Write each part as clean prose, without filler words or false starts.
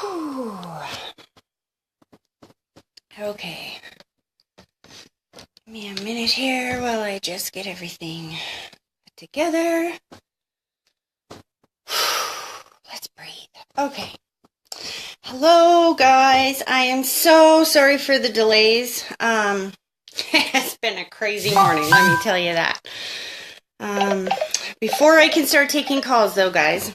Whew. Okay. Give me a minute here while I just get everything put together. Let's breathe. Okay. Hello, guys. I am so sorry for the delays. It's been a crazy morning, let me tell you that. Before I can start taking calls, though, guys,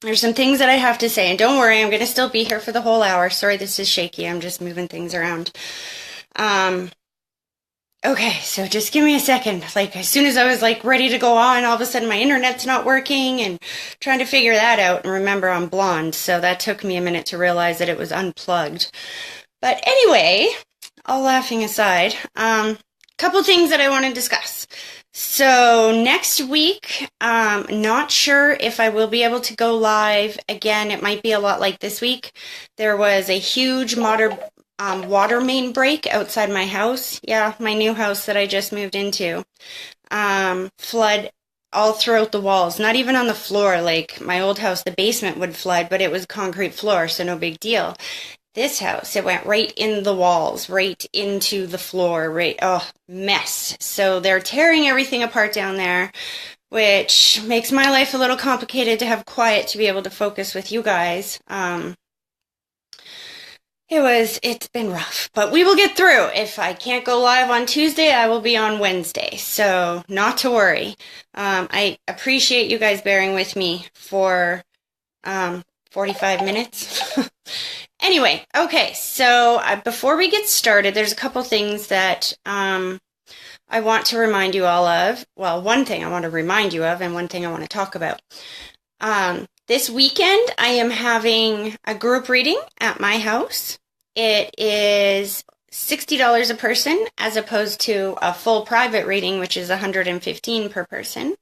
there's some things that I have to say. And don't worry, I'm going to still be here for the whole hour. Sorry, this is shaky. I'm just moving things around. Okay, so just give me a second. Like, as soon as I was, ready to go on, all of a sudden my internet's not working and trying to figure that out. And remember, I'm blonde, so that took me a minute to realize that it was unplugged. But anyway, all laughing aside, couple things that I want to discuss. So next week, not sure if I will be able to go live. Again, it might be a lot like this week. There was a huge water main break outside my house. Yeah, my new house that I just moved into. Flood all throughout the walls, not even on the floor. Like my old house, the basement would flood, but it was concrete floor, so no big deal. This house, it went right in the walls, right into the floor, mess. So they're tearing everything apart down there, which makes my life a little complicated to have quiet to be able to focus with you guys. It's been rough, but we will get through. If I can't go live on Tuesday, I will be on Wednesday, so not to worry. I appreciate you guys bearing with me for 45 minutes. Anyway, okay, so before we get started, there's a couple things that I want to remind you all of. Well, one thing I want to remind you of and one thing I want to talk about. This weekend, I am having a group reading at my house. It is $60 a person as opposed to a full private reading, which is $115 per person.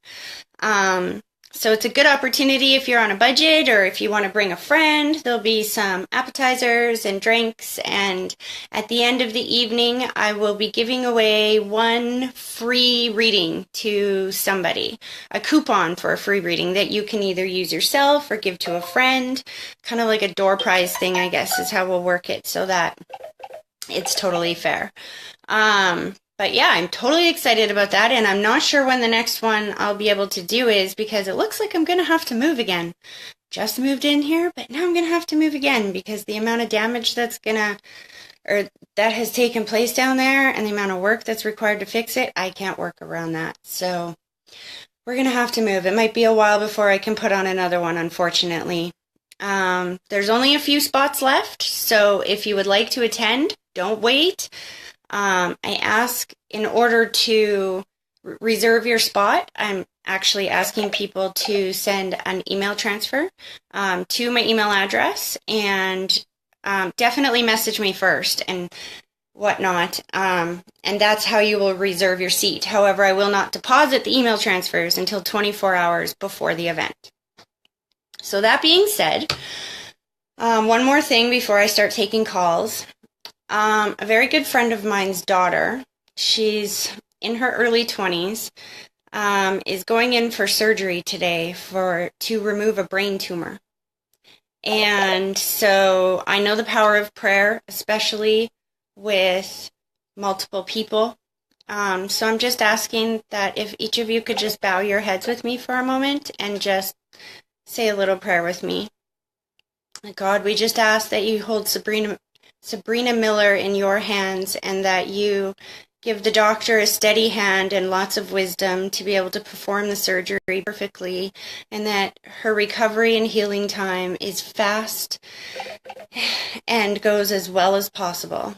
So it's a good opportunity if you're on a budget or if you want to bring a friend. There'll be some appetizers and drinks, and at the end of the evening, I will be giving away one free reading to somebody, a coupon for a free reading that you can either use yourself or give to a friend, kind of like a door prize thing, I guess, is how we'll work it so that it's totally fair. But yeah, I'm totally excited about that, and I'm not sure when the next one I'll be able to do is because it looks like I'm going to have to move again. Just moved in here, but now I'm going to have to move again because the amount of damage that has taken place down there and the amount of work that's required to fix it, I can't work around that. So we're going to have to move. It might be a while before I can put on another one, unfortunately. There's only a few spots left, so if you would like to attend, don't wait. I ask in order to reserve your spot, I'm actually asking people to send an email transfer to my email address and definitely message me first and whatnot. And that's how you will reserve your seat. However, I will not deposit the email transfers until 24 hours before the event. So that being said, one more thing before I start taking calls. A very good friend of mine's daughter, she's in her early 20s, is going in for surgery today to remove a brain tumor. And so I know the power of prayer, especially with multiple people. So I'm just asking that if each of you could just bow your heads with me for a moment and just say a little prayer with me. God, we just ask that you hold Sabrina Miller in your hands and that you give the doctor a steady hand and lots of wisdom to be able to perform the surgery perfectly, and that her recovery and healing time is fast and goes as well as possible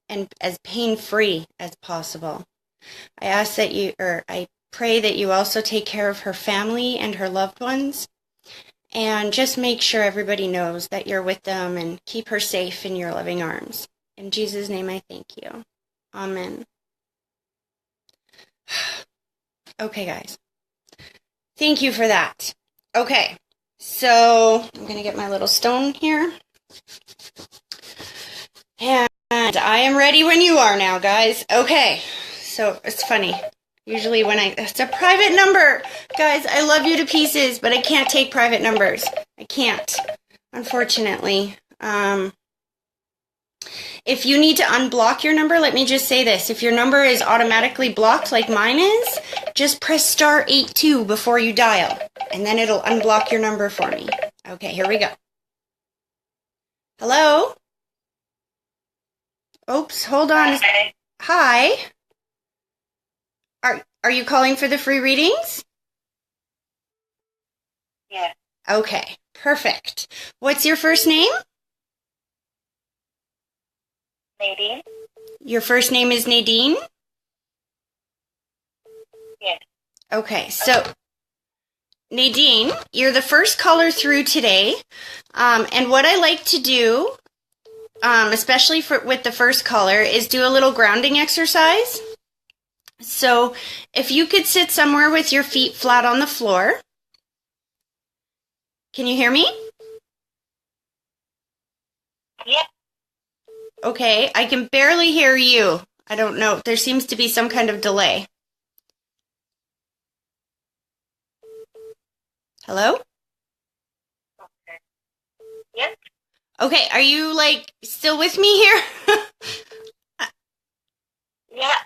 and as pain-free as possible. I pray that you also take care of her family and her loved ones. And just make sure everybody knows that you're with them and keep her safe in your loving arms. In Jesus' name I thank you. Amen. Okay, guys. Thank you for that. Okay, so I'm going to get my little stone here. And I am ready when you are now, guys. Okay, so it's funny. Usually it's a private number. Guys, I love you to pieces, but I can't take private numbers. I can't, unfortunately. Um, if you need to unblock your number, let me just say this. If your number is automatically blocked like mine is, just press star 82 before you dial, and then it'll unblock your number for me. Okay, here we go. Hello? Oops, hold on. Okay. Hi. Are you calling for the free readings? Yeah. Okay, perfect. What's your first name? Nadine? Your first name is Nadine? Yes. Okay, so Nadine, you're the first caller through today. And what I like to do, especially with the first caller, is do a little grounding exercise. So if you could sit somewhere with your feet flat on the floor. Can you hear me? Yeah. Okay, I can barely hear you. I don't know. There seems to be some kind of delay. Hello? Okay. Yes. Okay, are you like still with me here? Yeah.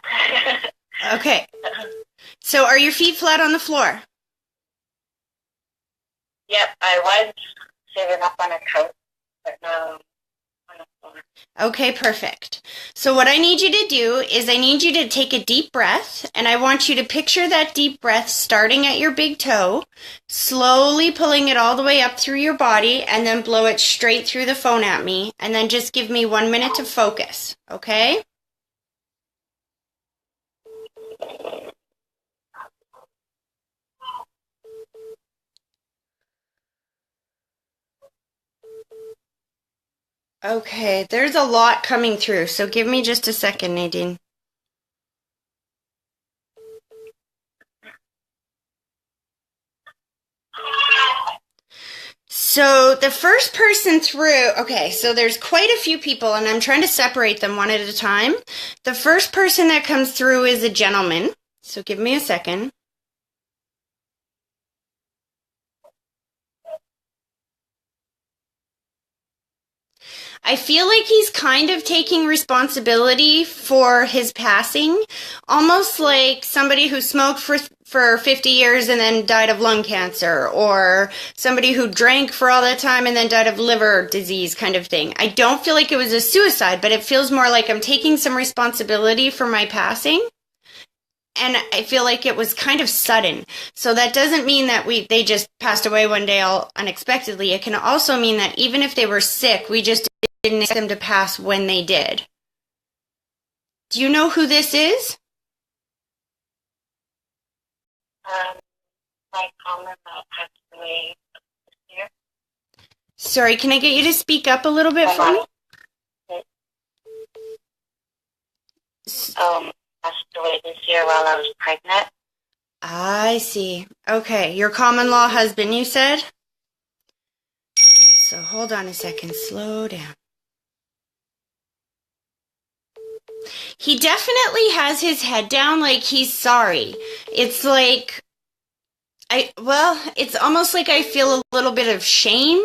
Okay. So are your feet flat on the floor? Yep, I was sitting up on a couch, but now on the floor. Okay, perfect. So what I need you to do is I need you to take a deep breath, and I want you to picture that deep breath starting at your big toe, slowly pulling it all the way up through your body, and then blow it straight through the phone at me, and then just give me 1 minute to focus, okay? Okay, there's a lot coming through, so give me just a second, Nadine. So the first person through, okay, so there's quite a few people, and I'm trying to separate them one at a time. The first person that comes through is a gentleman, so give me a second. I feel like he's kind of taking responsibility for his passing, almost like somebody who smoked for 50 years and then died of lung cancer, or somebody who drank for all that time and then died of liver disease kind of thing. I don't feel like it was a suicide, but it feels more like I'm taking some responsibility for my passing. And I feel like it was kind of sudden. So that doesn't mean that they just passed away one day all unexpectedly. It can also mean that even if they were sick, we just didn't expect them to pass when they did. Do you know who this is? My common law passed away this year. Sorry, can I get you to speak up a little bit for me? Passed away this year while I was pregnant. I see. Okay, your common law husband, you said? Okay, so hold on a second. Slow down. He definitely has his head down like he's sorry. It's like, it's almost like I feel a little bit of shame,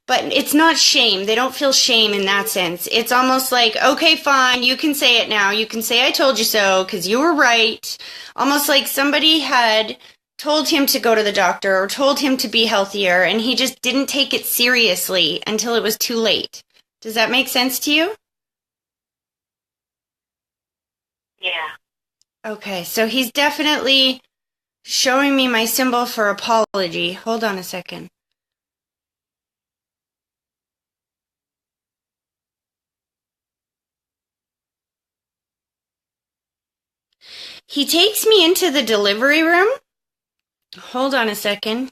but it's not shame. They don't feel shame in that sense. It's almost like, okay, fine, you can say it now. You can say I told you so because you were right. Almost like somebody had told him to go to the doctor or told him to be healthier, and he just didn't take it seriously until it was too late. Does that make sense to you? Yeah. Okay, so he's definitely showing me my symbol for apology. Hold on a second. He takes me into the delivery room. Hold on a second.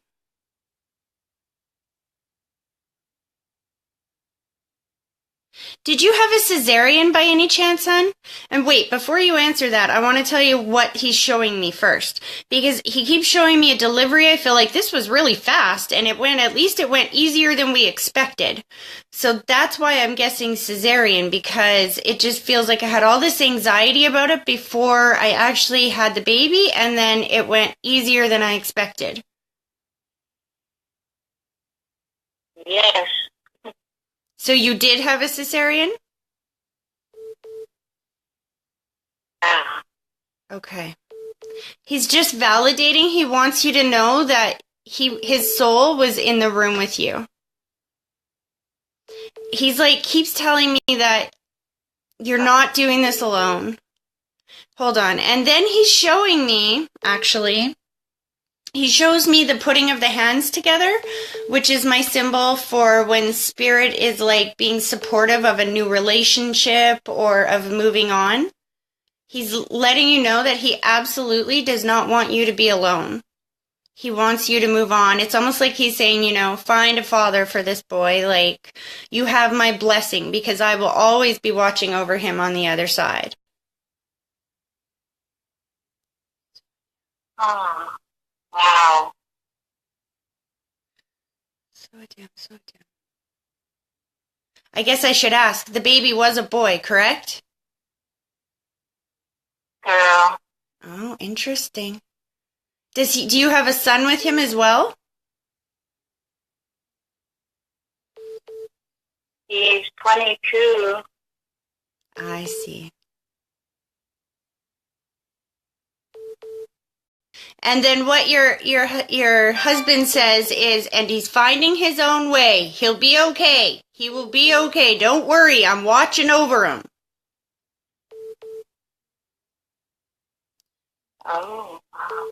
Did you have a cesarean by any chance, hon? And wait, before you answer that, I want to tell you what he's showing me first. Because he keeps showing me a delivery. I feel like this was really fast, and at least it went easier than we expected. So that's why I'm guessing cesarean, because it just feels like I had all this anxiety about it before I actually had the baby, and then it went easier than I expected. Yes. So you did have a cesarean? Yeah. Okay. He's just validating. He wants you to know that his soul was in the room with you. He's like, keeps telling me that you're not doing this alone. Hold on. And then he's showing me, actually, he shows me the putting of the hands together, which is my symbol for when spirit is like being supportive of a new relationship or of moving on. He's letting you know that he absolutely does not want you to be alone. He wants you to move on. It's almost like he's saying, you know, find a father for this boy. Like, you have my blessing because I will always be watching over him on the other side. Oh, wow. So. I guess I should ask. The baby was a boy, correct? Girl. Oh, interesting. Do you have a son with him as well? He's 22. I see. And then what your husband says is, and he's finding his own way. He'll be okay. He will be okay. Don't worry. I'm watching over him. Oh, wow.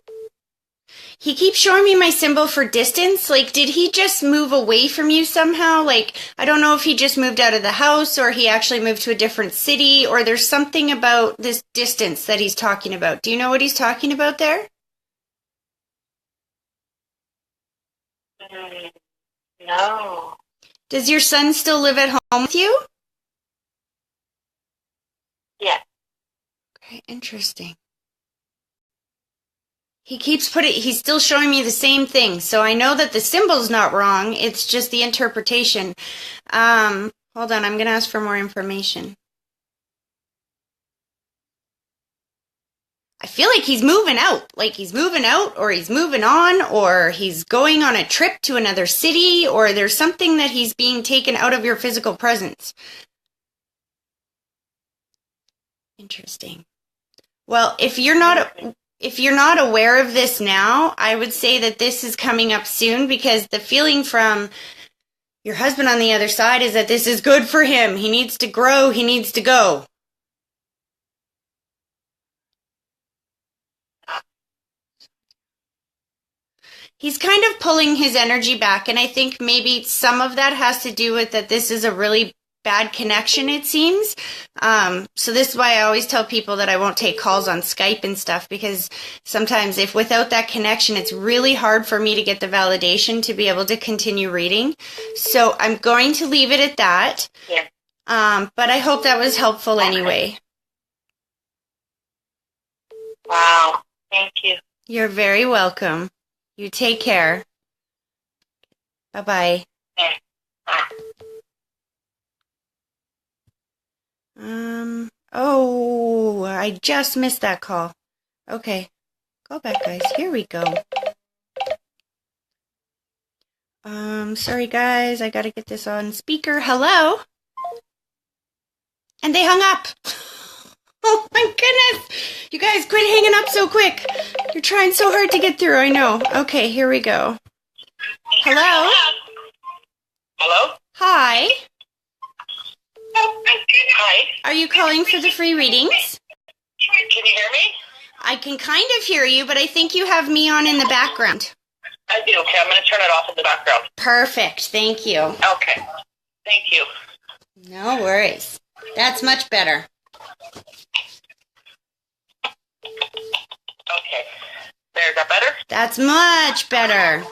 He keeps showing me my symbol for distance. Like, did he just move away from you somehow? Like, I don't know if he just moved out of the house or he actually moved to a different city, or there's something about this distance that he's talking about. Do you know what he's talking about there? No. Does your son still live at home with you? Yeah. Okay, interesting. He's still showing me the same thing. So I know that the symbol's not wrong. It's just the interpretation. Hold on, I'm going to ask for more information. I feel like he's moving out. Like he's moving out, or he's moving on, or he's going on a trip to another city, or there's something that he's being taken out of your physical presence. Interesting. Well, if you're not aware of this now, I would say that this is coming up soon, because the feeling from your husband on the other side is that this is good for him. He needs to grow. He needs to go. He's kind of pulling his energy back, and I think maybe some of that has to do with that this is a really bad connection, it seems. So this is why I always tell people that I won't take calls on Skype and stuff, because sometimes if without that connection, it's really hard for me to get the validation to be able to continue reading. So I'm going to leave it at that. Yeah. But I hope that was helpful anyway. Wow. Thank you. You're very welcome. You take care. Bye-bye. Yeah. Bye. Oh, I just missed that call. Okay. Go back, guys. Here we go. Sorry, guys. I gotta get this on speaker. Hello? And they hung up. Oh, my goodness. You guys, quit hanging up so quick. You're trying so hard to get through. I know. Okay, here we go. Hello? Hello? Hi. Hi. Are you calling for the free readings? Can you hear me? I can kind of hear you, but I think you have me on in the background. I do. Okay, I'm going to turn it off in the background. Perfect. Thank you. Okay. Thank you. No worries. That's much better. Okay. There, is that better? That's much better.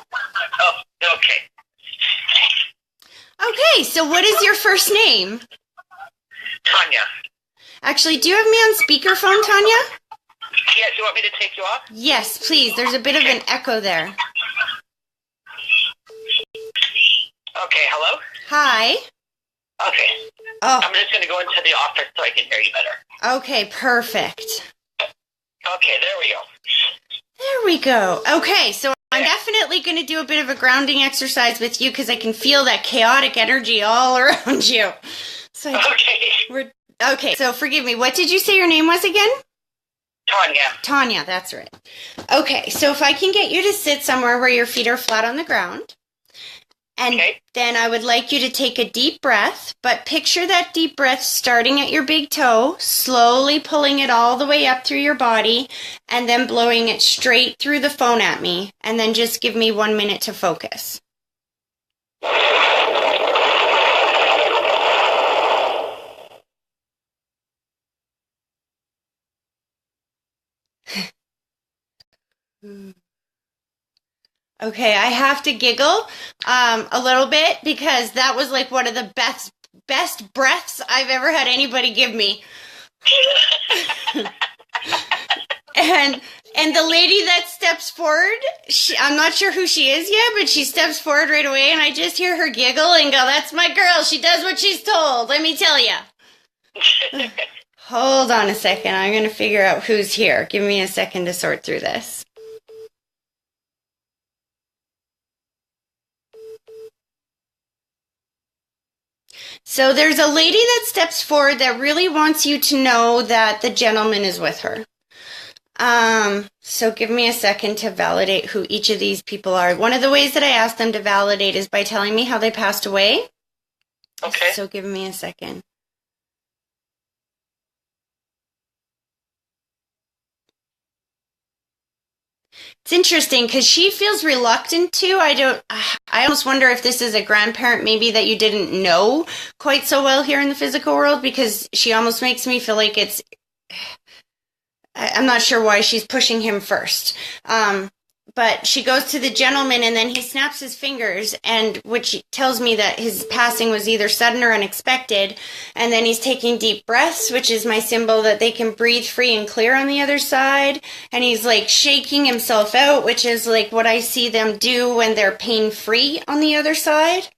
Oh, okay. Okay, so what is your first name? Tanya. Actually, do you have me on speakerphone, Tanya? Yeah, do you want me to take you off? Yes, please. There's a bit of an echo there. Okay, hello? Hi. Okay. Oh, I'm just going to go into the office so I can hear you better. okay, perfect. Okay, there we go. There we go. Okay, so I'm definitely going to do a bit of a grounding exercise with you because I can feel that chaotic energy all around you. So okay, so forgive me. What did you say your name was again? Tanya. Tanya, that's right. Okay, so if I can get you to sit somewhere where your feet are flat on the ground, and then I would like you to take a deep breath, but picture that deep breath starting at your big toe, slowly pulling it all the way up through your body, and then blowing it straight through the phone at me, and then just give me 1 minute to focus. Okay, I have to giggle a little bit because that was like one of the best breaths I've ever had anybody give me. and the lady that steps forward, I'm not sure who she is yet, but she steps forward right away, and I just hear her giggle and go, "That's my girl. She does what she's told. Let me tell you." Hold on a second. I'm going to figure out who's here. Give me a second to sort through this. So there's a lady that steps forward that really wants you to know that the gentleman is with her. So give me a second to validate who each of these people are. One of the ways that I ask them to validate is by telling me how they passed away. Okay. So give me a second. It's interesting because she feels reluctant to. I almost wonder if this is a grandparent maybe that you didn't know quite so well here in the physical world, because she almost makes me feel like I'm not sure why she's pushing him first. But she goes to the gentleman and then he snaps his fingers, and which tells me that his passing was either sudden or unexpected. And then he's taking deep breaths, which is my symbol that they can breathe free and clear on the other side. And he's like shaking himself out, which is like what I see them do when they're pain-free on the other side.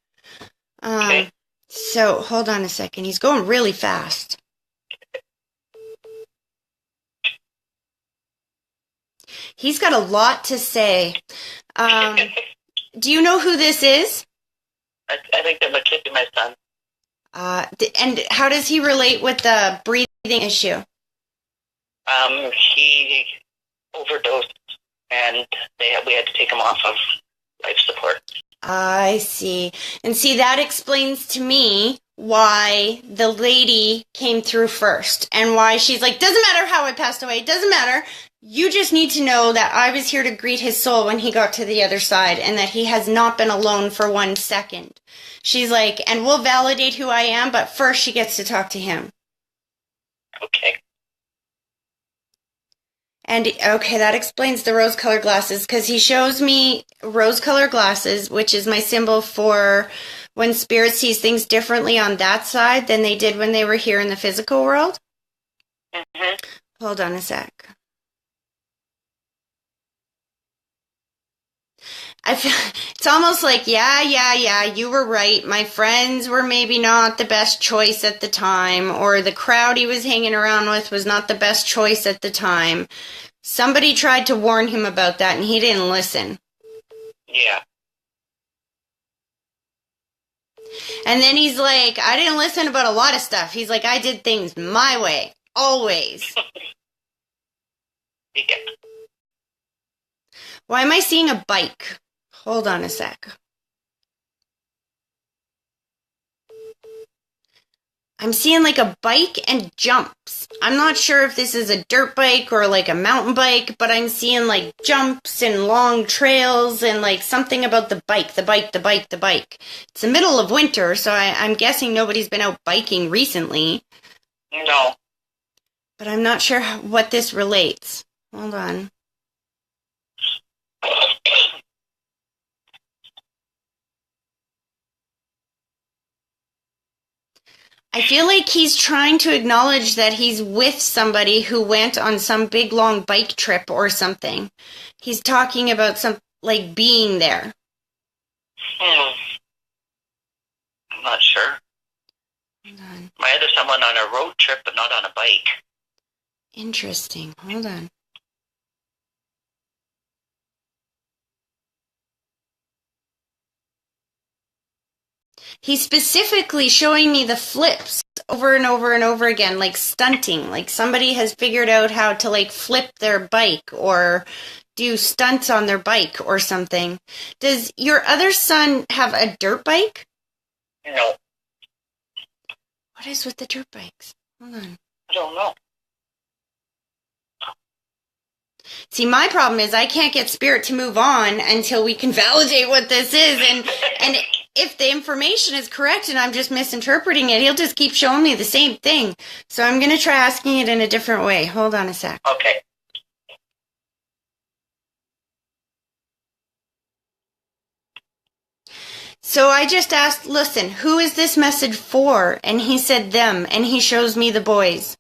So hold on a second. He's going really fast. He's got a lot to say. Do you know who this is? I think that could be my son. And how does he relate with the breathing issue? He overdosed, and we had to take him off of life support. I see. And see, that explains to me why the lady came through first and why she's like, doesn't matter how I passed away, it doesn't matter. You just need to know that I was here to greet his soul when he got to the other side and that he has not been alone for 1 second. She's like, and we'll validate who I am, but first she gets to talk to him. Okay. And, okay, that explains the rose-colored glasses, because he shows me rose-colored glasses, which is my symbol for when spirit sees things differently on that side than they did when they were here in the physical world. Mm-hmm. Hold on a sec. I feel it's almost like, yeah, you were right. My friends were maybe not the best choice at the time, or the crowd he was hanging around with was not the best choice at the time. Somebody tried to warn him about that and he didn't listen. Yeah. And then he's like, I didn't listen about a lot of stuff. He's like, I did things my way, always. Yeah. Why am I seeing a bike? Hold on a sec. I'm seeing like a bike and jumps. I'm not sure if this is a dirt bike or like a mountain bike, but I'm seeing like jumps and long trails and like something about the bike. It's the middle of winter, so I'm guessing nobody's been out biking recently. No. But I'm not sure what this relates. Hold on. I feel like he's trying to acknowledge that he's with somebody who went on some big long bike trip or something. He's talking about like being there. I'm not sure. Hold on. My other son went on a road trip, but not on a bike. Interesting. Hold on. He's specifically showing me the flips over and over and over again, like stunting. Like somebody has figured out how to like flip their bike or do stunts on their bike or something. Does your other son have a dirt bike? No. What is with the dirt bikes? Hold on. I don't know. See, my problem is I can't get Spirit to move on until we can validate what this is. And if the information is correct and I'm just misinterpreting it, he'll just keep showing me the same thing. So I'm going to try asking it in a different way. Hold on a sec. Okay. So I just asked, listen, who is this message for? And he said them, and he shows me the boys.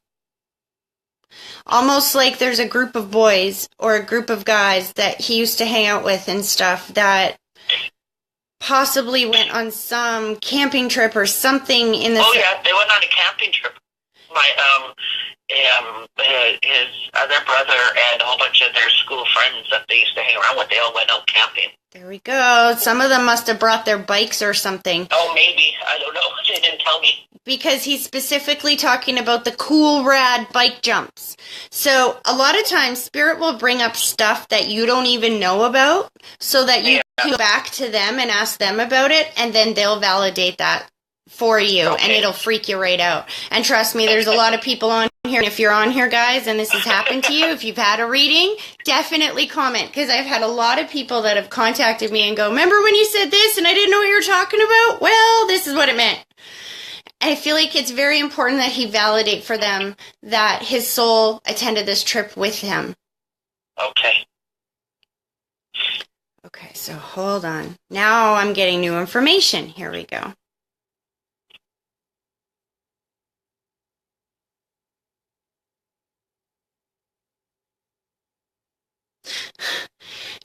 Almost like there's a group of boys or a group of guys that he used to hang out with and stuff that possibly went on some camping trip or something in the... Oh, yeah, they went on a camping trip. His other brother and a whole bunch of their school friends that they used to hang around with, they all went out camping. There we go. Some of them must have brought their bikes or something. Oh, maybe. I don't know. They didn't tell me. Because he's specifically talking about the cool, rad bike jumps. So a lot of times, Spirit will bring up stuff that you don't even know about so that you can go back to them and ask them about it, and then they'll validate that for you, and it'll freak you right out. And trust me, there's a lot of people on here, and if you're on here, guys, and this has happened to you, if you've had a reading, definitely comment, because I've had a lot of people that have contacted me and go, remember when you said this and I didn't know what you were talking about? Well, this is what it meant. I feel like it's very important that he validate for them that his soul attended this trip with him. Okay. Okay, so hold on. Now I'm getting new information. Here we go.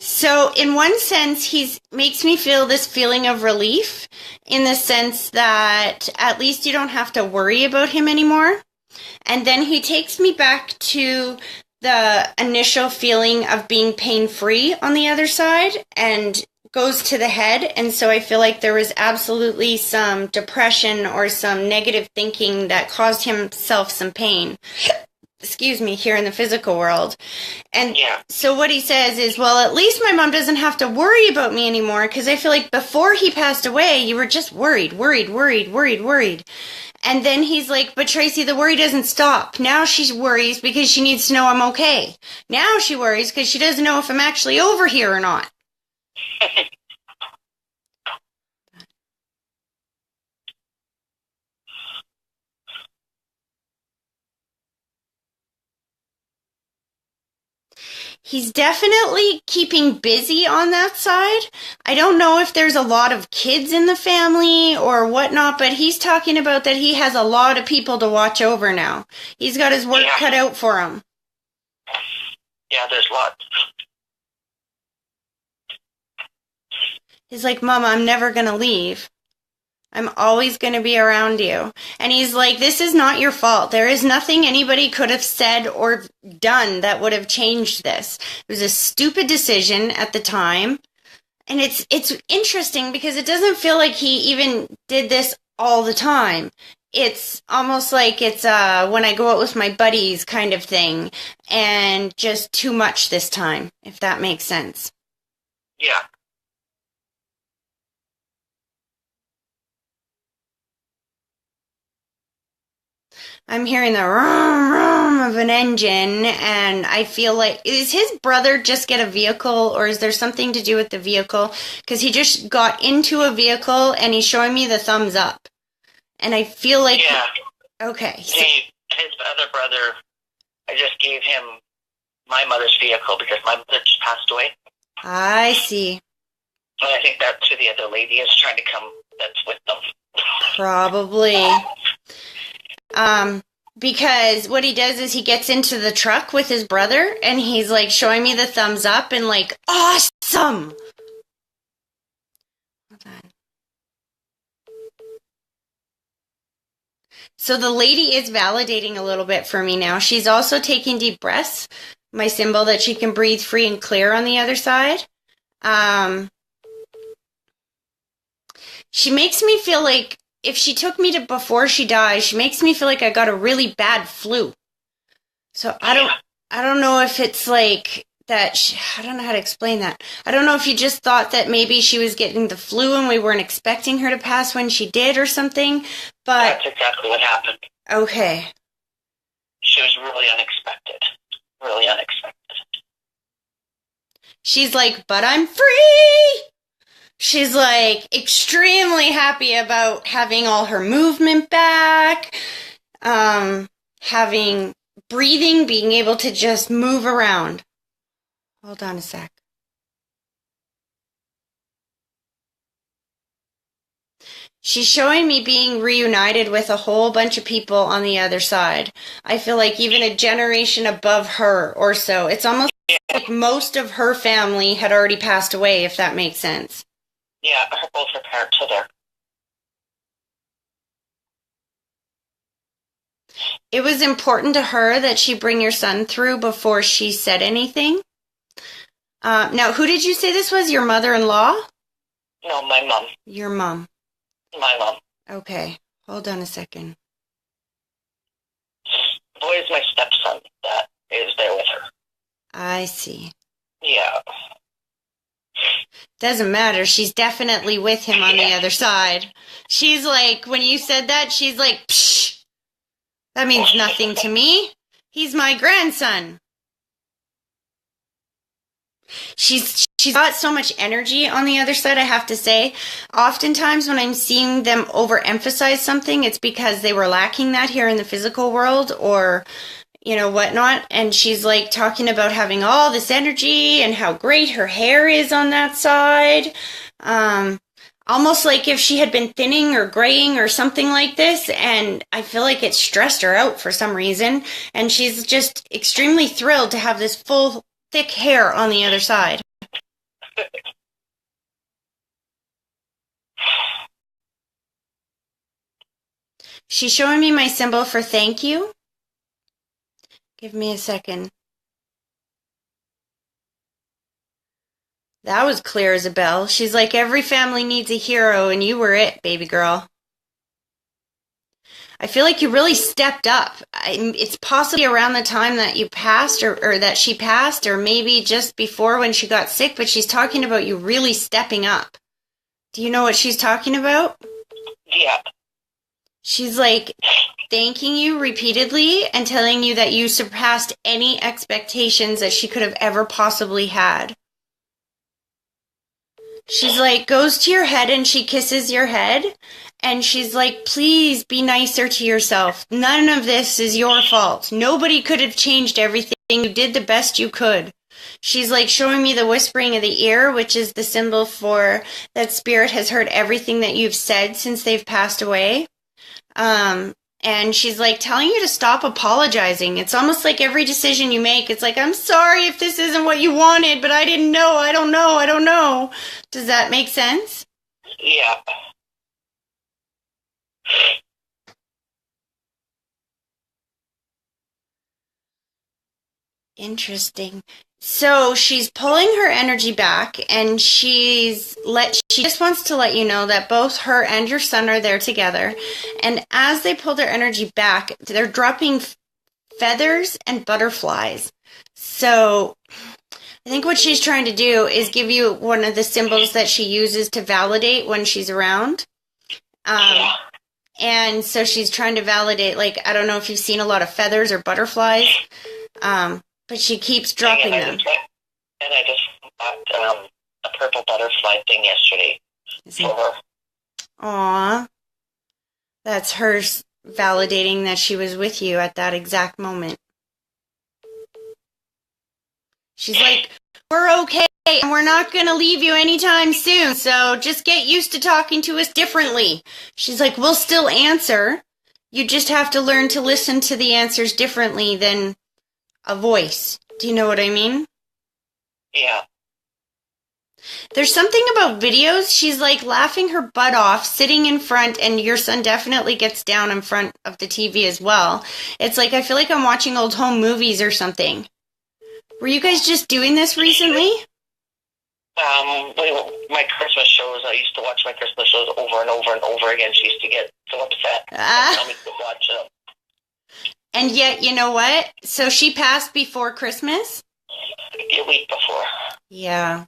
So in one sense, he makes me feel this feeling of relief in the sense that at least you don't have to worry about him anymore. And then he takes me back to the initial feeling of being pain-free on the other side and goes to the head. And so I feel like there was absolutely some depression or some negative thinking that caused himself some pain. Excuse me, here in the physical world. And so what he says is, well, at least my mom doesn't have to worry about me anymore, because I feel like before he passed away, you were just worried. And then he's like, but Tracy, the worry doesn't stop. Now she worries because she needs to know I'm okay. Now she worries because she doesn't know if I'm actually over here or not. He's definitely keeping busy on that side. I don't know if there's a lot of kids in the family or whatnot, but he's talking about that he has a lot of people to watch over now. He's got his work cut out for him. Yeah, there's lots. He's like, Mama, I'm never going to leave. I'm always going to be around you. And he's like, this is not your fault. There is nothing anybody could have said or done that would have changed this. It was a stupid decision at the time. And it's interesting because it doesn't feel like he even did this all the time. It's almost like it's when I go out with my buddies kind of thing, and just too much this time, if that makes sense. Yeah. I'm hearing the vroom, vroom of an engine, and I feel like, is his brother just get a vehicle, or is there something to do with the vehicle? Because he just got into a vehicle, and he's showing me the thumbs up. And I feel like... Yeah. Okay. So, his other brother, I just gave him my mother's vehicle because my mother just passed away. I see. And I think that's who the other lady is trying to come that's with them. Probably. Because what he does is he gets into the truck with his brother, and he's like showing me the thumbs up and like, awesome! Hold on. So the lady is validating a little bit for me now. She's also taking deep breaths, my symbol that she can breathe free and clear on the other side. She makes me feel like if she took me to before she dies, she makes me feel like I got a really bad flu. So I don't know if it's like that. I don't know how to explain that. I don't know if you just thought that maybe she was getting the flu and we weren't expecting her to pass when she did or something. But that's exactly what happened. Okay. She was really unexpected. Really unexpected. She's like, but I'm free! She's like extremely happy about having all her movement back, having breathing, being able to just move around. Hold on a sec. She's showing me being reunited with a whole bunch of people on the other side. I feel like even a generation above her or so. It's almost like most of her family had already passed away, if that makes sense. Yeah, both her parents are there. It was important to her that she bring your son through before she said anything. Now, who did you say this was? Your mother-in-law? No, my mom. Your mom. My mom. Okay, hold on a second. The boy is my stepson that is there with her. I see. Yeah. Doesn't matter. She's definitely with him on the other side. She's like, when you said that, she's like, psh, that means nothing to me. He's my grandson. She's got so much energy on the other side, I have to say. Oftentimes when I'm seeing them overemphasize something, it's because they were lacking that here in the physical world or, you know, whatnot. And she's like talking about having all this energy and how great her hair is on that side. Almost like if she had been thinning or graying or something like this. And I feel like it stressed her out for some reason. And she's just extremely thrilled to have this full thick hair on the other side. She's showing me my symbol for thank you. Give me a second. That was clear as a bell. She's like, every family needs a hero, and you were it, baby girl. I feel like you really stepped up. It's possibly around the time that you passed or that she passed or maybe just before when she got sick, but she's talking about you really stepping up. Do you know what she's talking about? Yeah. She's like thanking you repeatedly and telling you that you surpassed any expectations that she could have ever possibly had. She's like, goes to your head and she kisses your head. And she's like, please be nicer to yourself. None of this is your fault. Nobody could have changed everything. You did the best you could. She's like showing me the whispering of the ear, which is the symbol for that spirit has heard everything that you've said since they've passed away. And she's like telling you to stop apologizing. It's almost like every decision you make, it's like, I'm sorry if this isn't what you wanted, but I didn't know. I don't know. Does that make sense? Yeah. Interesting. So she's pulling her energy back and she just wants to let you know that both her and your son are there together. And as they pull their energy back, they're dropping feathers and butterflies. So I think what she's trying to do is give you one of the symbols that she uses to validate when she's around. And so she's trying to validate, like, I don't know if you've seen a lot of feathers or butterflies. But she keeps dropping them. And I just bought a purple butterfly thing yesterday for her. Aw. That's her validating that she was with you at that exact moment. She's like, we're okay, and we're not going to leave you anytime soon, so just get used to talking to us differently. She's like, we'll still answer. You just have to learn to listen to the answers differently than a voice. Do you know what I mean? Yeah. There's something about videos. She's like laughing her butt off, sitting in front, and your son definitely gets down in front of the TV as well. It's like I feel like I'm watching old home movies or something. Were you guys just doing this recently? My Christmas shows, I used to watch my Christmas shows over and over and over again. She used to get so upset and tell me to watch them. And yet, you know what? So she passed before Christmas? A week before. Yeah.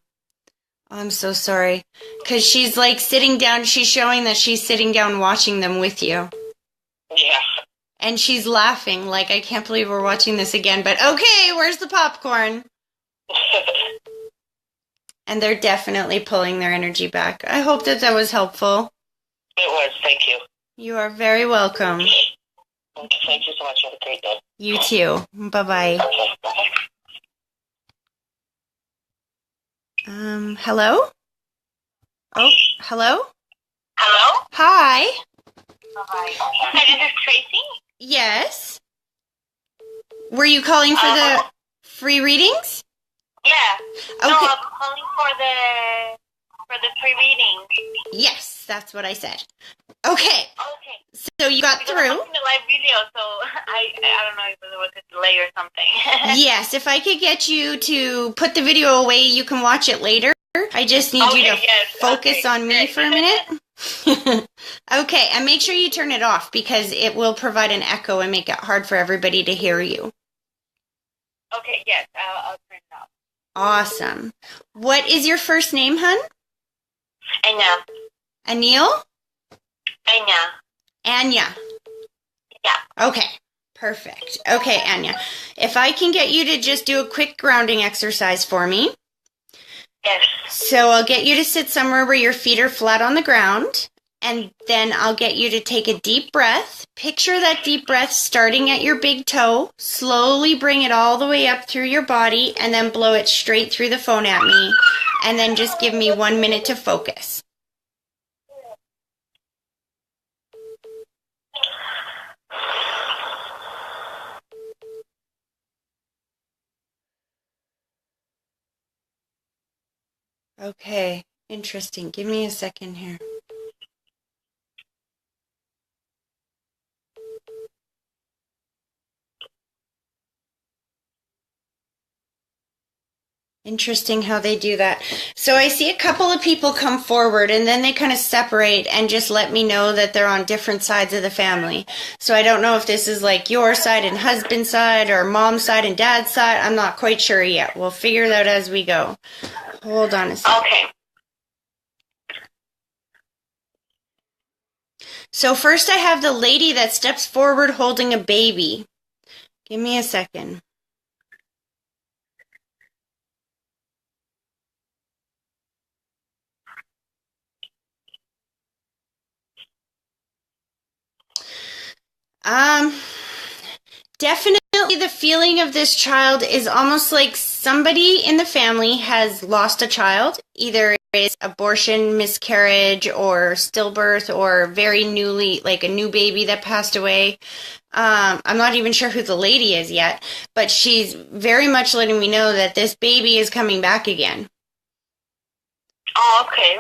I'm so sorry. Because she's like sitting down, she's showing that she's sitting down watching them with you. Yeah. And she's laughing like, I can't believe we're watching this again, but okay, where's the popcorn? And they're definitely pulling their energy back. I hope that that was helpful. It was, thank you. You are very welcome. Thank you so much. Have a great day. You too. Bye-bye. Okay, bye. Hello? Oh, hello? Hello? Hi. Hi, this is Tracy? Yes. Were you calling for the free readings? Yeah. Okay. No, I'm calling for the free reading. Yes, that's what I said. Okay. Okay. So you got Because through. I'm watching the live video, so I don't know if there was a delay or something. Yes, if I could get you to put the video away, you can watch it later. I just need you to focus on me for a minute. Okay, and make sure you turn it off because it will provide an echo and make it hard for everybody to hear you. Okay, yes, I'll turn it off. Awesome. What is your first name, hun? Anya. Anil? Anya. Anya. Yeah. Okay, perfect. Okay, Anya, if I can get you to just do a quick grounding exercise for me. Yes. So I'll get you to sit somewhere where your feet are flat on the ground, and then I'll get you to take a deep breath. Picture that deep breath starting at your big toe. Slowly bring it all the way up through your body, and then blow it straight through the phone at me. And then just give me 1 minute to focus. Okay, interesting. Give me a second here. Interesting how they do that. So I see a couple of people come forward and then they kind of separate and just let me know that they're on different sides of the family. So I don't know if this is like your side and husband's side or mom's side and dad's side. I'm not quite sure yet. We'll figure it out as we go. Hold on a second. Okay. So first I have the lady that steps forward holding a baby. Give me a second. Definitely the feeling of this child is almost like somebody in the family has lost a child. Either it's abortion, miscarriage, or stillbirth, or very newly, like a new baby that passed away. I'm not even sure who the lady is yet, but she's very much letting me know that this baby is coming back again. Oh, okay.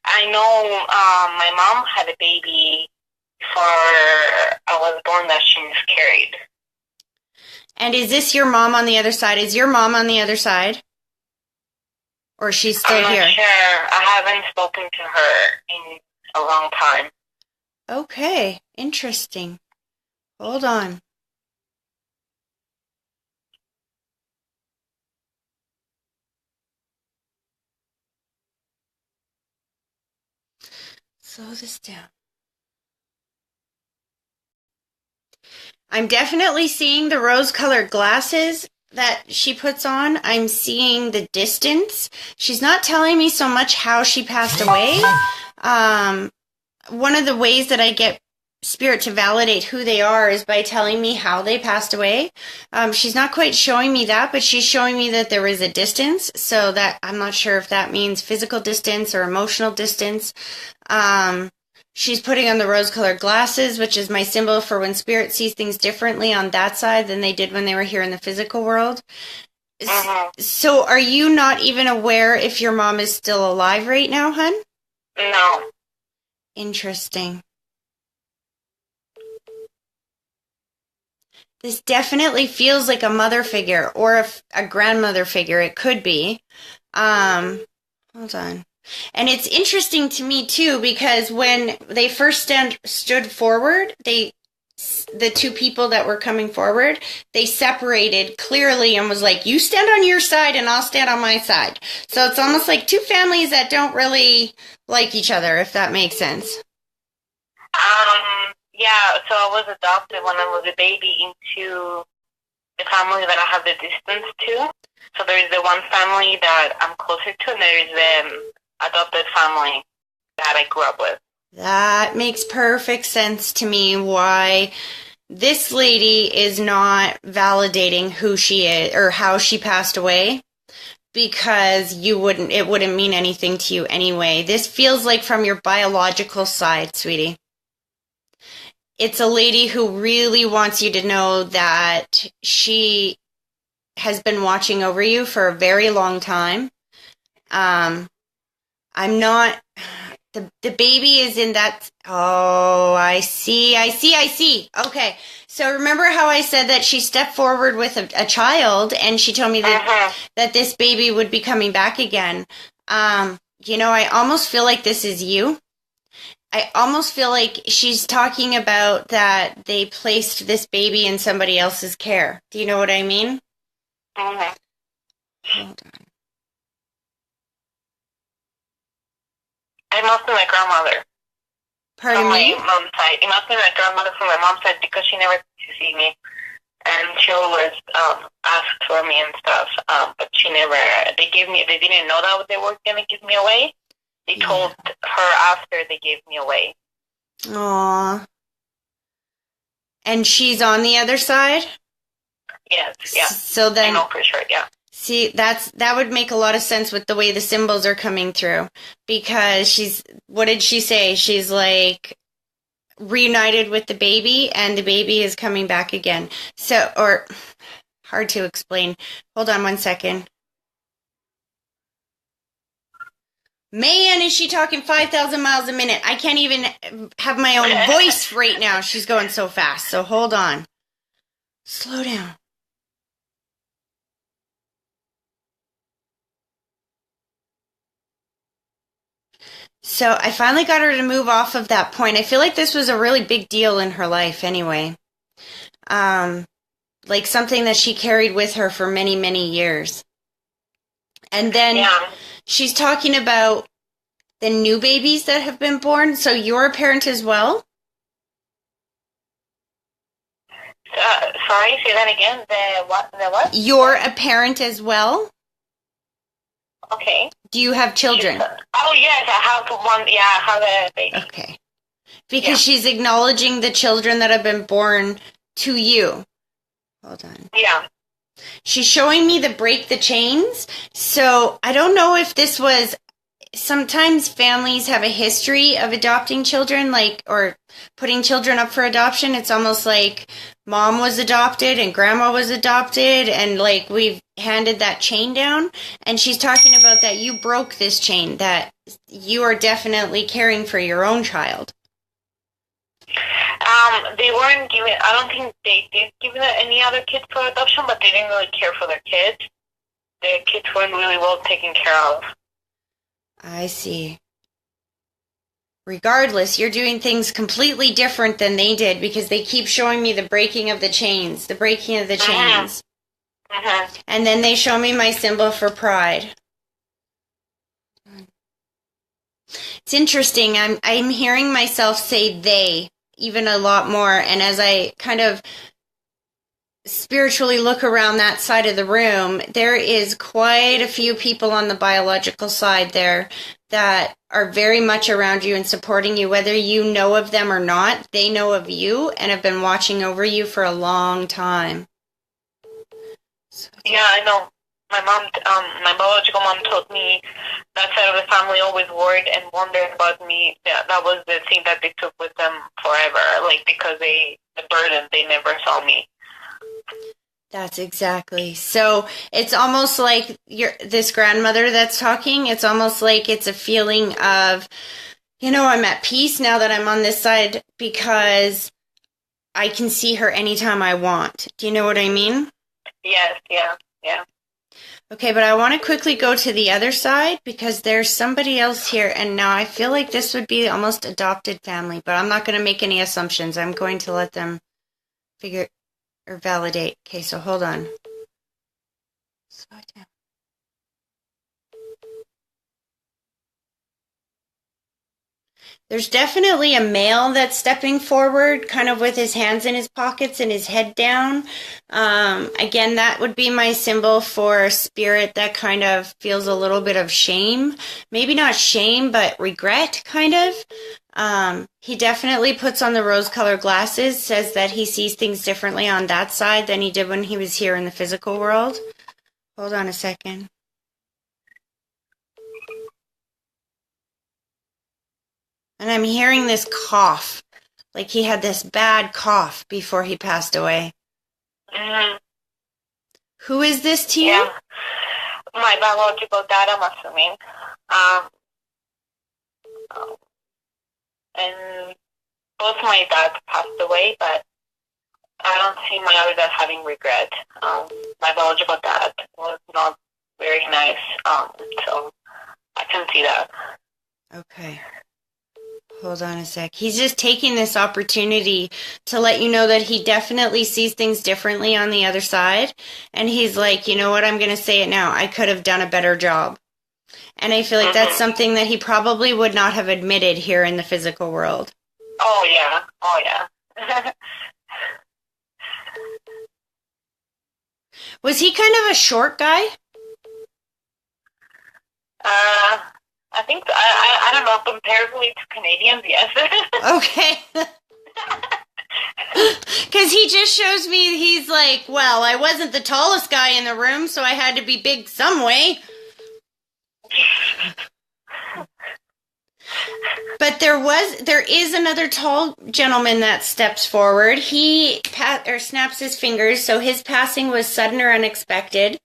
I know my mom had a baby before I was born that she miscarried. And is this your mom on the other side? Is your mom on the other side? Or she's still I'm here? not sure. I haven't spoken to her in a long time. Okay, interesting. Hold on. Slow this down. I'm definitely seeing the rose-colored glasses that she puts on. I'm seeing the distance. She's not telling me so much how she passed away. One of the ways that I get spirit to validate who they are is by telling me how they passed away. She's not quite showing me that, but she's showing me that there is a distance. So that I'm not sure if that means physical distance or emotional distance. She's putting on the rose-colored glasses, which is my symbol for when spirit sees things differently on that side than they did when they were here in the physical world. So are you not even aware if your mom is still alive right now, hun? No. Interesting. This definitely feels like a mother figure or a grandmother figure. It could be. Hold on. And it's interesting to me too because when they first stood forward, the two people that were coming forward, they separated clearly and was like, "You stand on your side and I'll stand on my side." So it's almost like two families that don't really like each other, if that makes sense. Yeah, so I was adopted when I was a baby into the family that I have the distance to. So there is the one family that I'm closer to, and there is the adopted family that I grew up with. That makes perfect sense to me why this lady is not validating who she is or how she passed away, because it wouldn't mean anything to you anyway. This feels like from your biological side, sweetie. It's a lady who really wants you to know that she has been watching over you for a very long time. I'm not... The baby is in that... Oh, I see. Okay. So remember how I said that she stepped forward with a child, and she told me that this baby would be coming back again. I almost feel like this is you. I almost feel like she's talking about that they placed this baby in somebody else's care. Do you know what I mean? Hold on. It must be my grandmother. Pardon me? From my mom's side. It must be my grandmother from my mom's side because she never came to see me. And she always asked for me and stuff. But she never, they didn't know that they were going to give me away. They told her after they gave me away. Aww. And she's on the other side? Yes, yeah. So then, I know for sure, yeah. See, that would make a lot of sense with the way the symbols are coming through. Because what did she say? She's like reunited with the baby, and the baby is coming back again. So, or, hard to explain. Hold on one second. Man, is she talking 5,000 miles a minute? I can't even have my own voice right now. She's going so fast. So hold on. Slow down. So I finally got her to move off of that point. I feel like this was a really big deal in her life anyway. Like something that she carried with her for many, many years. And then she's talking about the new babies that have been born. So you're a parent as well? Sorry, say that again. The what? You're a parent as well? Okay. Do you have children? Oh, yes, I have one. Yeah, I have a baby. Okay. Because she's acknowledging the children that have been born to you. Hold on. Yeah. She's showing me the break the chains. So I don't know if this was... Sometimes families have a history of adopting children, or putting children up for adoption. It's almost like mom was adopted and grandma was adopted, and we've handed that chain down. And she's talking about that you broke this chain, that you are definitely caring for your own child. They weren't given, I don't think they did give any other kids for adoption, but they didn't really care for their kids. Their kids weren't really well taken care of. I see. Regardless, you're doing things completely different than they did, because they keep showing me the breaking of the chains. And then they show me my symbol for pride. It's interesting. I'm hearing myself say they even a lot more, and as I kind of spiritually look around that side of the room, there is quite a few people on the biological side there that are very much around you and supporting you, whether you know of them or not. They know of you and have been watching over you for a long time. Yeah, I know. My mom, my biological mom told me that side of the family always worried and wondered about me. Yeah, that was the thing that they took with them forever, because the burden, they never saw me. That's exactly. So it's almost like this grandmother that's talking, it's almost like it's a feeling of, I'm at peace now that I'm on this side because I can see her anytime I want. Do you know what I mean? Yes, yeah. Okay, but I want to quickly go to the other side because there's somebody else here, and now I feel like this would be almost adopted family, but I'm not going to make any assumptions. I'm going to let them figure or validate. Okay, so hold on. Slow it down. There's definitely a male that's stepping forward, kind of with his hands in his pockets and his head down. Again, that would be my symbol for a spirit that kind of feels a little bit of shame. Maybe not shame, but regret, kind of. He definitely puts on the rose-colored glasses, says that he sees things differently on that side than he did when he was here in the physical world. Hold on a second. And I'm hearing this cough, like he had this bad cough before he passed away. Mm-hmm. Who is this to you? Yeah, my biological dad, I'm assuming. And both my dads passed away, but I don't see my other dad having regret. My biological dad was not very nice, so I can see that. Okay. Hold on a sec. He's just taking this opportunity to let you know that he definitely sees things differently on the other side. And he's like, you know what, I'm going to say it now. I could have done a better job. And I feel like that's something that he probably would not have admitted here in the physical world. Oh, yeah. Oh, yeah. Was he kind of a short guy? I think, I don't know, comparatively to Canadians, yes. Okay. Because he just shows me, he's like, well, I wasn't the tallest guy in the room, so I had to be big some way. But there is another tall gentleman that steps forward. He snaps his fingers, so his passing was sudden or unexpected.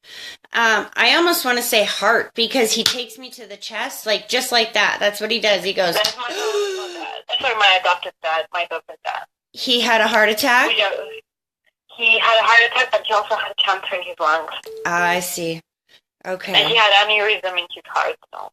I almost want to say heart because he takes me to the chest, like just like that. That's what he does. He goes. That's my dad. That's my adopted dad. My adopted dad. He had a heart attack. He had a heart attack, but he also had cancer in his lungs. I see. Okay. And he had aneurysm in his heart. So.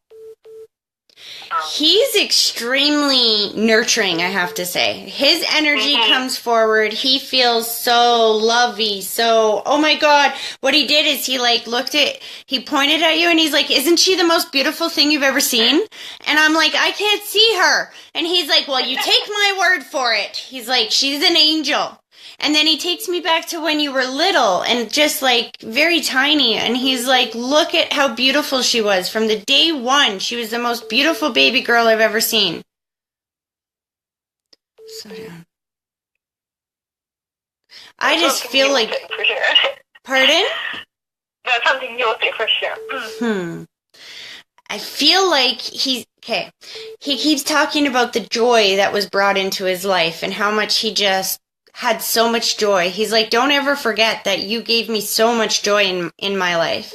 He's extremely nurturing, I have to say. His energy comes forward. He feels so lovey, so, oh my God. What he did is he pointed at you and he's like, isn't she the most beautiful thing you've ever seen? And I'm like, I can't see her. And he's like, well, you take my word for it. He's like, she's an angel. And then he takes me back to when you were little and just like very tiny. And he's like, look at how beautiful she was from the day one. She was the most beautiful baby girl I've ever seen. Slow down. I just feel like... For sure. Pardon? That's something you'll say for sure. I feel like he keeps talking about the joy that was brought into his life and how much he just had so much joy. He's like, don't ever forget that you gave me so much joy in my life.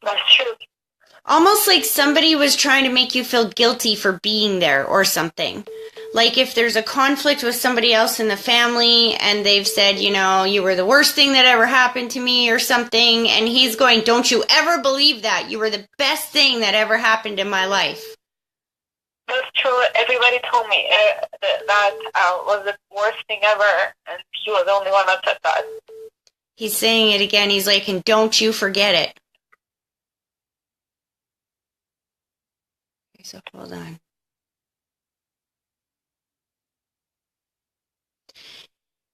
That's true. Almost like somebody was trying to make you feel guilty for being there or something. Like if there's a conflict with somebody else in the family and they've said, you know, you were the worst thing that ever happened to me or something, and he's going, don't you ever believe that. You were the best thing that ever happened in my life. That's true. Everybody told me that was the worst thing ever, and he was the only one that said that. He's saying it again. He's like, and don't you forget it. Okay, so hold on.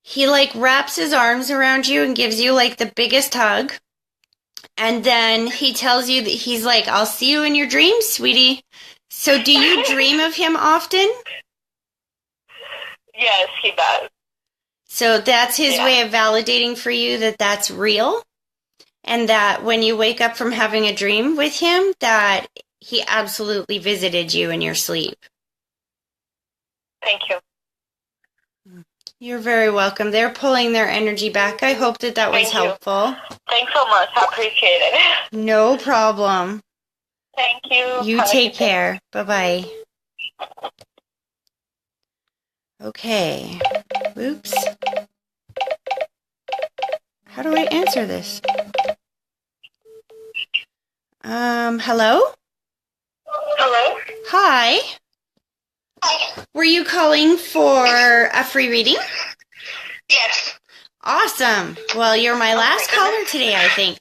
He like wraps his arms around you and gives you like the biggest hug. And then he tells you that he's like, I'll see you in your dreams, sweetie. So do you dream of him often? Yes, he does. So that's his way of validating for you that that's real. And that when you wake up from having a dream with him, that he absolutely visited you in your sleep. Thank you. You're very welcome. They're pulling their energy back. I hope that was helpful. Thanks so much. I appreciate it. No problem. Thank you. You take care. Bye-bye. Okay. Oops. How do I answer this? Hello? Hello? Hi. Hi. Were you calling for a free reading? Yes. Awesome. Well, you're my last caller today, I think.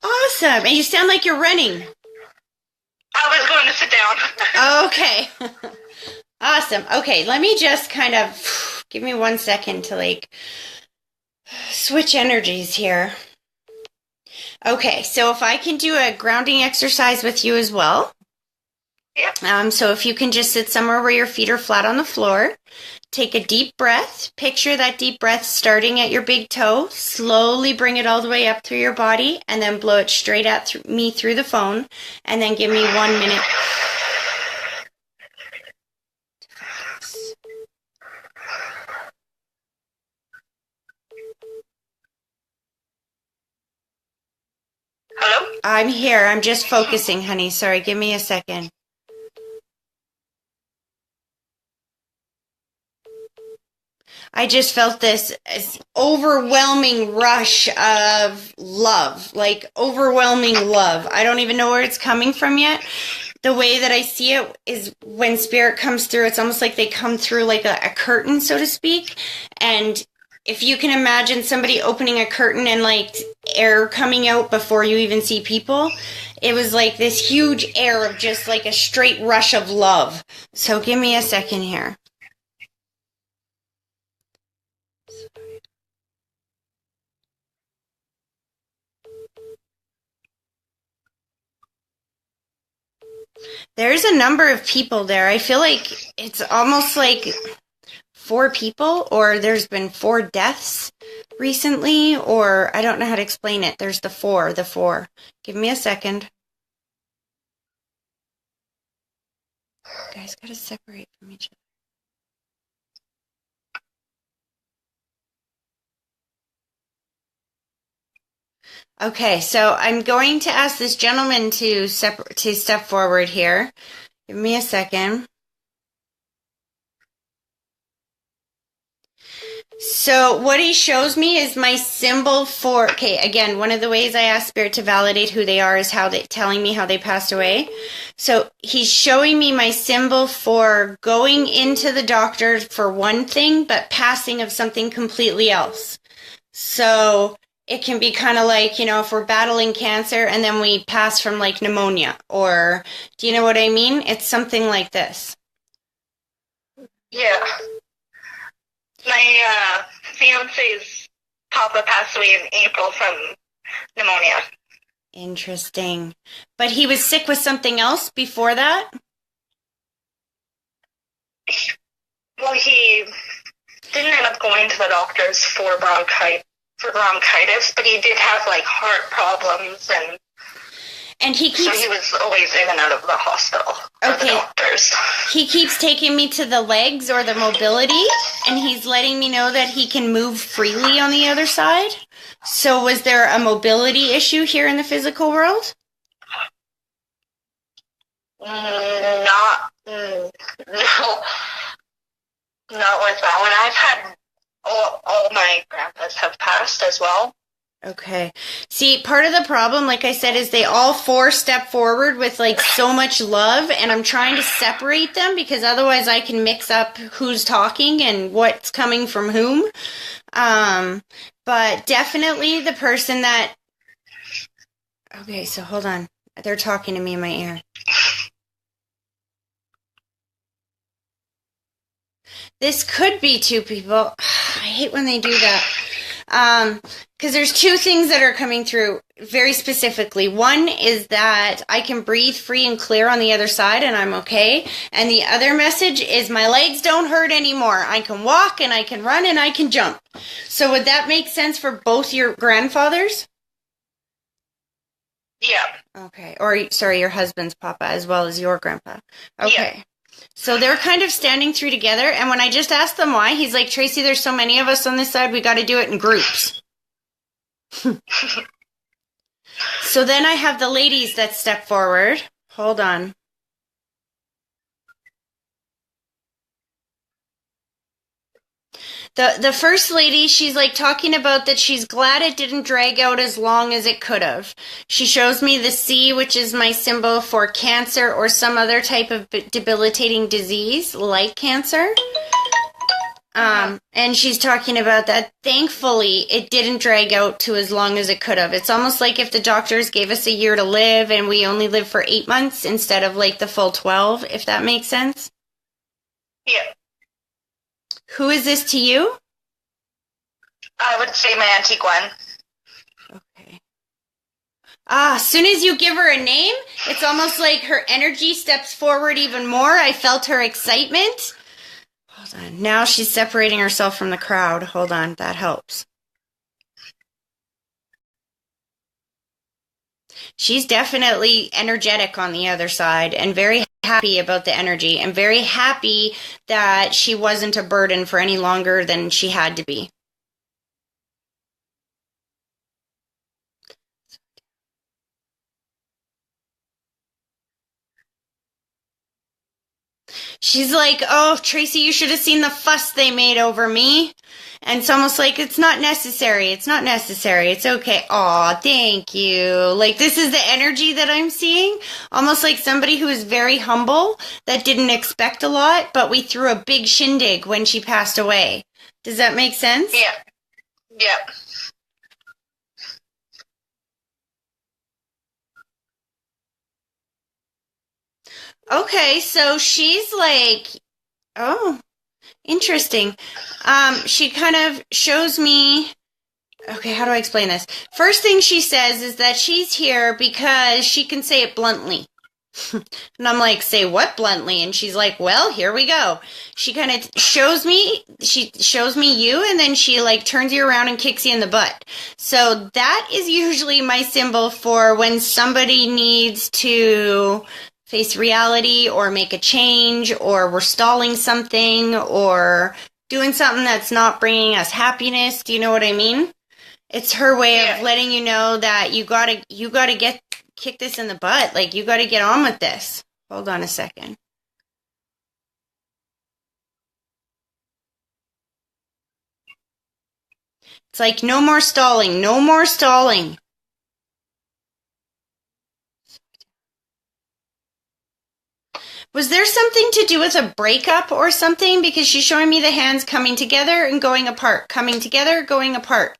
Awesome. And you sound like you're running. I was going to sit down. Okay. Awesome. Okay, let me just kind of give me 1 second to switch energies here. Okay, so if I can do a grounding exercise with you as well. Yeah. So if you can just sit somewhere where your feet are flat on the floor, take a deep breath. Picture that deep breath starting at your big toe. Slowly bring it all the way up through your body and then blow it straight at me through the phone. And then give me 1 minute. Hello? I'm here. I'm just focusing, honey. Sorry, give me a second. I just felt this overwhelming rush of love, like overwhelming love. I don't even know where it's coming from yet. The way that I see it is when spirit comes through, it's almost like they come through like a curtain, so to speak. And if you can imagine somebody opening a curtain and air coming out before you even see people, it was like this huge air of just like a straight rush of love. So give me a second here. There's a number of people there. I feel like it's almost like 4 people, or there's been 4 deaths recently, or I don't know how to explain it. There's the 4. Give me a second. You guys gotta separate from each other. Okay, so I'm going to ask this gentleman to step forward here. Give me a second. So what he shows me is my symbol for, okay, again, one of the ways I ask Spirit to validate who they are is telling me how they passed away. So he's showing me my symbol for going into the doctor for one thing, but passing of something completely else. So it can be kind of like, if we're battling cancer and then we pass from pneumonia, or do you know what I mean? It's something like this. Yeah. My fiance's papa passed away in April from pneumonia. Interesting. But he was sick with something else before that? Well, he didn't end up going to the doctors for bronchitis, but he did have heart problems, and he keeps, so he was always in and out of the hospital. Okay. The doctors. He keeps taking me to the legs or the mobility, and he's letting me know that he can move freely on the other side. So was there a mobility issue here in the physical world? Not with that one. I've had all my grandpas have passed as well. Okay. See, part of the problem, like I said, is they all 4 step forward with so much love, and I'm trying to separate them because otherwise I can mix up who's talking and what's coming from whom. But definitely the person that... Okay, so hold on. They're talking to me in my ear. This could be 2 people. I hate when they do that. Because there's 2 things that are coming through very specifically. One is that I can breathe free and clear on the other side and I'm okay. And the other message is my legs don't hurt anymore. I can walk and I can run and I can jump. So would that make sense for both your grandfathers? Yeah. Okay. Or, sorry, your husband's papa as well as your grandpa. Okay. Yeah. So they're kind of standing through together, and when I just asked them why, he's like, Tracy, there's so many of us on this side, we got to do it in groups. So then I have the ladies that step forward. Hold on. The first lady, she's like talking about that she's glad it didn't drag out as long as it could have. She shows me the C, which is my symbol for cancer or some other type of debilitating disease like cancer. And she's talking about that. Thankfully, it didn't drag out to as long as it could have. It's almost like if the doctors gave us a year to live and we only live for 8 months instead of like the full 12, if that makes sense. Yeah. Who is this to you? I would say my Auntie Gwen. Okay. As soon as you give her a name, it's almost like her energy steps forward even more. I felt her excitement. Hold on. Now she's separating herself from the crowd. Hold on. That helps. She's definitely energetic on the other side and very happy about the energy and very happy that she wasn't a burden for any longer than she had to be. She's like, oh, Tracy, you should have seen the fuss they made over me. And it's almost like, it's not necessary. It's not necessary. It's okay. Aw, thank you. Like, this is the energy that I'm seeing. Almost like somebody who is very humble, that didn't expect a lot, but we threw a big shindig when she passed away. Does that make sense? Yeah. Yeah. Okay, so she's like, oh, interesting. She kind of shows me, okay, how do I explain this? First thing she says is that she's here because she can say it bluntly. And I'm like, say what bluntly? And she's like, well, here we go. She kind of shows me you, and then she like turns you around and kicks you in the butt. So that is usually my symbol for when somebody needs to face reality or make a change, or we're stalling something or doing something that's not bringing us happiness. Do you know what I mean? It's her way of letting you know that you gotta kick this in the butt. Like, you gotta get on with this. Hold on a second. It's like, no more stalling, no more stalling. Was there something to do with a breakup or something? Because she's showing me the hands coming together and going apart, coming together, going apart.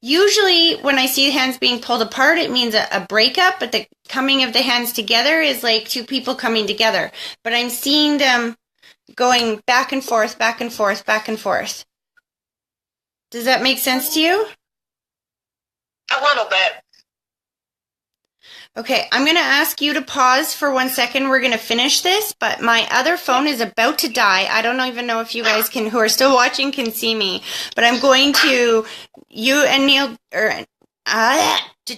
Usually when I see hands being pulled apart, it means a breakup, but the coming of the hands together is like two people coming together. But I'm seeing them going back and forth, back and forth, back and forth. Does that make sense to you? A little bit. Okay, I'm going to ask you to pause for 1 second. We're going to finish this, but my other phone is about to die. I don't even know if you guys who are still watching can see me, but I'm going to, you and Neil,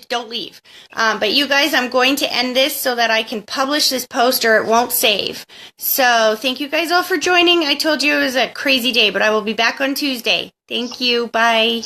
don't leave. But you guys, I'm going to end this so that I can publish this post or it won't save. So thank you guys all for joining. I told you it was a crazy day, but I will be back on Tuesday. Thank you. Bye.